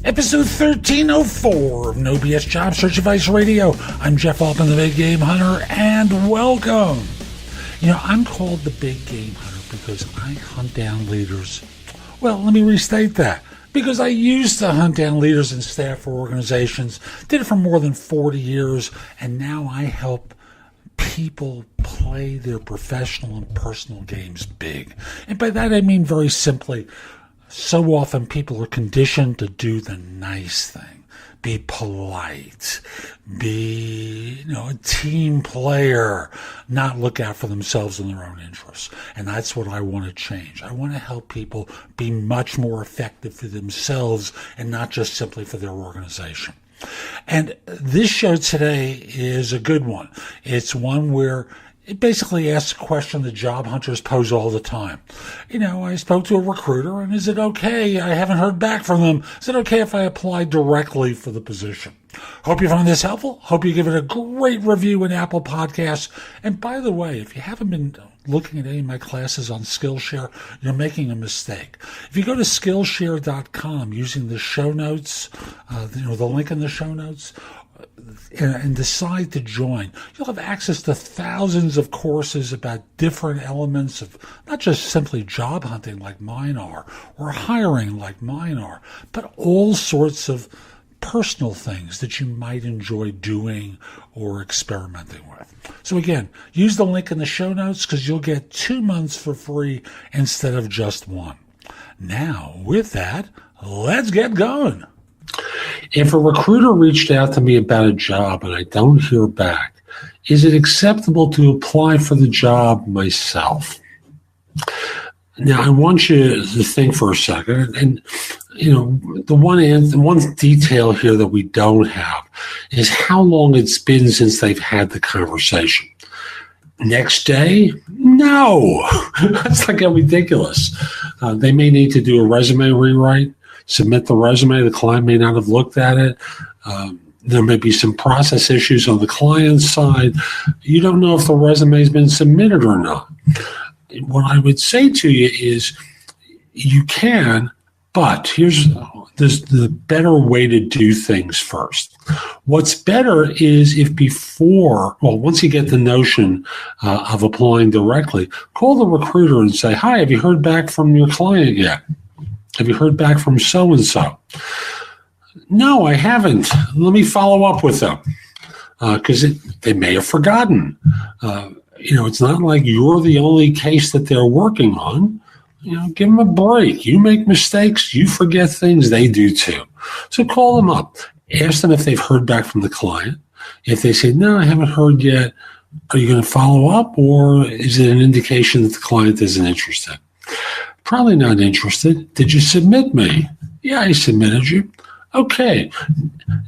Episode 1304 of No BS Job Search Advice Radio. I'm Jeff Altman, the Big Game Hunter, and welcome. You know, I'm called the Big Game Hunter because I hunt down leaders. Well, let me restate that. Because I used to hunt down leaders and staff for organizations, did it for more than 40 years, and now I help people play their professional and personal games big. And by that I mean very simply, so often people are conditioned to do the nice thing, be polite, be, a team player, not look out for themselves and their own interests. And that's what I want to change. I want to help people be much more effective for themselves and not just simply for their organization. And this show today is a good one. It's one where it basically asks a question that job hunters pose all the time. I spoke to a recruiter, and is it okay? I haven't heard back from them. Is it okay if I apply directly for the position? Hope you found this helpful. Hope you give it a great review in Apple Podcasts. And by the way, if you haven't been looking at any of my classes on Skillshare, you're making a mistake. If you go to Skillshare.com using the show notes, the link in the show notes, and decide to join, you'll have access to thousands of courses about different elements of not just simply job hunting like mine are, or hiring like mine are, but all sorts of personal things that you might enjoy doing or experimenting with. So again, use the link in the show notes because you'll get 2 months for free instead of just one. Now, with that, let's get going. If a recruiter reached out to me about a job and I don't hear back, is it acceptable to apply for the job myself? Now, I want you to think for a second, and the one detail here that we don't have is how long it's been since they've had the conversation. Next day? No. That's like ridiculous. They may need to do a resume rewrite, submit the resume. The client may not have looked at it. There may be some process issues on the client's side. You don't know if the resume has been submitted or not. What I would say to you is you can, but here's the better way to do things first. What's better is if once you get the notion of applying directly, call the recruiter and say, hi, have you heard back from your client yet? Have you heard back from so-and-so? No, I haven't. Let me follow up with them because they may have forgotten. It's not like you're the only case that they're working on. Give them a break. You make mistakes. You forget things. They do too. So call them up. Ask them if they've heard back from the client. If they say, no, I haven't heard yet, are you going to follow up, or is it an indication that the client isn't interested? Probably not interested. Did you submit me? Yeah, I submitted you. Okay.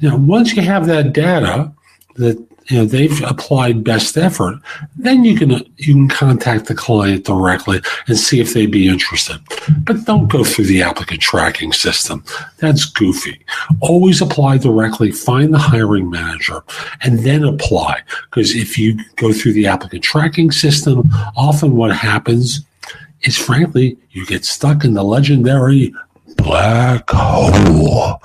Now, once you have that data that they've applied best effort, then you can contact the client directly and see if they'd be interested. But don't go through the applicant tracking system. That's goofy. Always apply directly, find the hiring manager, and then apply. Because if you go through the applicant tracking system, often what happens is, frankly, you get stuck in the legendary black hole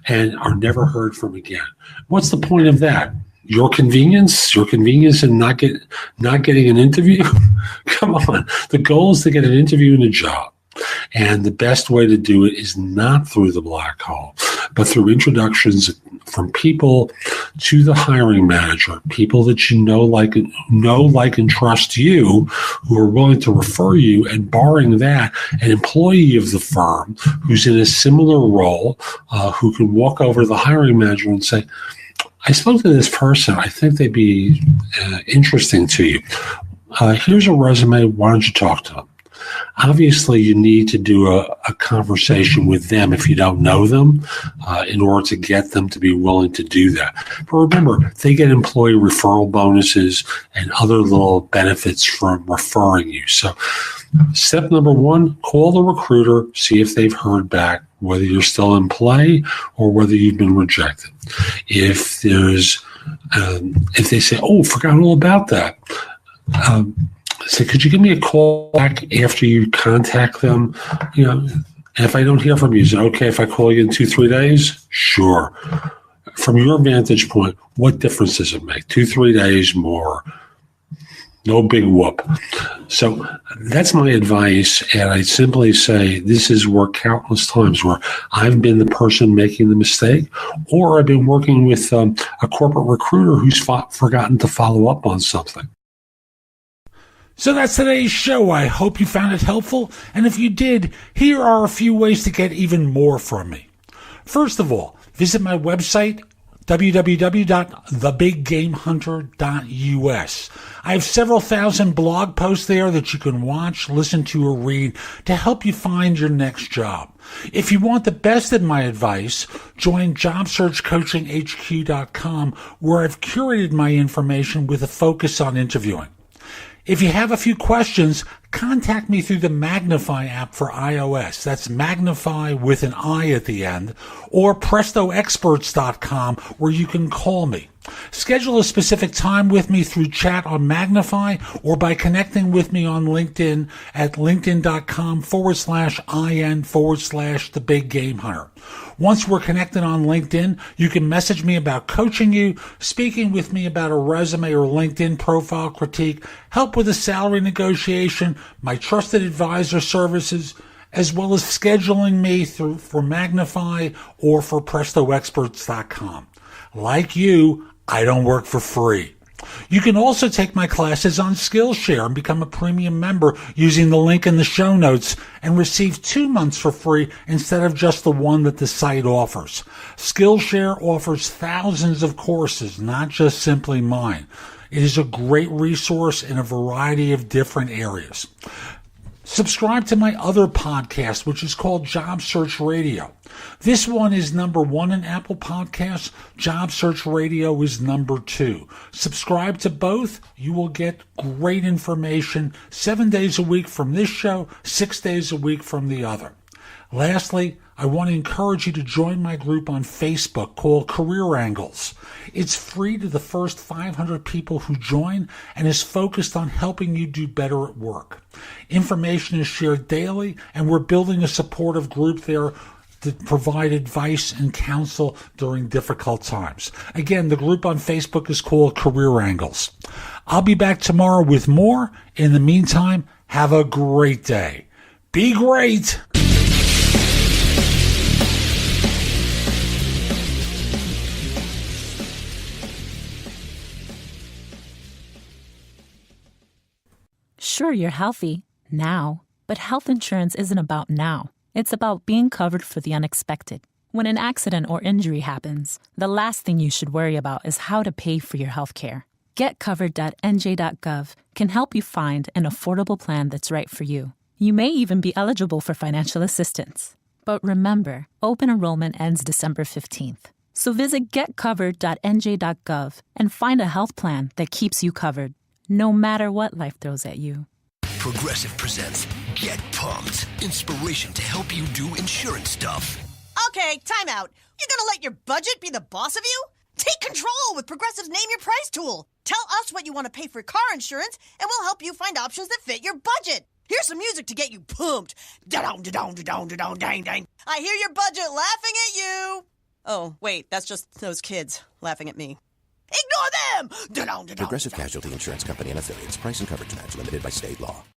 and are never heard from again. What's the point of that? Your convenience in not getting an interview? Come on. The goal is to get an interview and a job. And the best way to do it is not through the black hole, but through introductions from people to the hiring manager, people that you know, like and trust you, who are willing to refer you, and barring that, an employee of the firm who's in a similar role, who can walk over to the hiring manager and say, I spoke to this person. I think they'd be interesting to you. Here's a resume. Why don't you talk to them? Obviously, you need to do a conversation with them if you don't know them in order to get them to be willing to do that. But remember, they get employee referral bonuses and other little benefits from referring you. So step number one, call the recruiter, see if they've heard back, whether you're still in play or whether you've been rejected. If they say, oh, forgot all about that, say, could you give me a call back after you contact them? And if I don't hear from you, is it okay if I call you in 2-3 days? Sure. From your vantage point, what difference does it make? 2-3 days more. No big whoop. So that's my advice. And I simply say this has worked countless times where I've been the person making the mistake, or I've been working with a corporate recruiter who's forgotten to follow up on something. So that's today's show. I hope you found it helpful. And if you did, here are a few ways to get even more from me. First of all, visit my website, www.thebiggamehunter.us. I have several thousand blog posts there that you can watch, listen to, or read to help you find your next job. If you want the best of my advice, join JobSearchCoachingHQ.com, where I've curated my information with a focus on interviewing. If you have a few questions, contact me through the Magnify app for iOS. That's Magnify with an I at the end, or PrestoExperts.com, where you can call me. Schedule a specific time with me through chat on Magnify or by connecting with me on LinkedIn at linkedin.com/IN/The Big Game Hunter. Once we're connected on LinkedIn, you can message me about coaching you, speaking with me about a resume or LinkedIn profile critique, help with a salary negotiation, my trusted advisor services, as well as scheduling me for Magnify or for PrestoExperts.com. Like you, I don't work for free. You can also take my classes on Skillshare and become a premium member using the link in the show notes and receive 2 months for free instead of just the one that the site offers. Skillshare offers thousands of courses, not just simply mine. It is a great resource in a variety of different areas. Subscribe to my other podcast, which is called Job Search Radio. This one is number 1 in Apple Podcasts. Job Search Radio is number 2. Subscribe to both. You will get great information 7 days a week from this show, 6 days a week from the other. Lastly, I want to encourage you to join my group on Facebook called Career Angles. It's free to the first 500 people who join and is focused on helping you do better at work. Information is shared daily, and we're building a supportive group there to provide advice and counsel during difficult times. Again, the group on Facebook is called Career Angles. I'll be back tomorrow with more. In the meantime, have a great day. Be great! Sure, you're healthy now, but health insurance isn't about now. It's about being covered for the unexpected. When an accident or injury happens, the last thing you should worry about is how to pay for your health care. GetCovered.nj.gov can help you find an affordable plan that's right for you. You may even be eligible for financial assistance. But remember, open enrollment ends December 15th. So visit GetCovered.nj.gov and find a health plan that keeps you covered, no matter what life throws at you. Progressive presents Get Pumped. Inspiration to help you do insurance stuff. Okay, time out. You're gonna let your budget be the boss of you? Take control with Progressive's Name Your Price tool. Tell us what you want to pay for car insurance, and we'll help you find options that fit your budget. Here's some music to get you pumped. Da-dong, da-dong, da-dong, da-dong, dang, dang. I hear your budget laughing at you. Oh, wait, that's just those kids laughing at me. Ignore them! Da-dong, da-dong, Progressive da-dong. Casualty Insurance Company and affiliates. Price and coverage match limited by state law.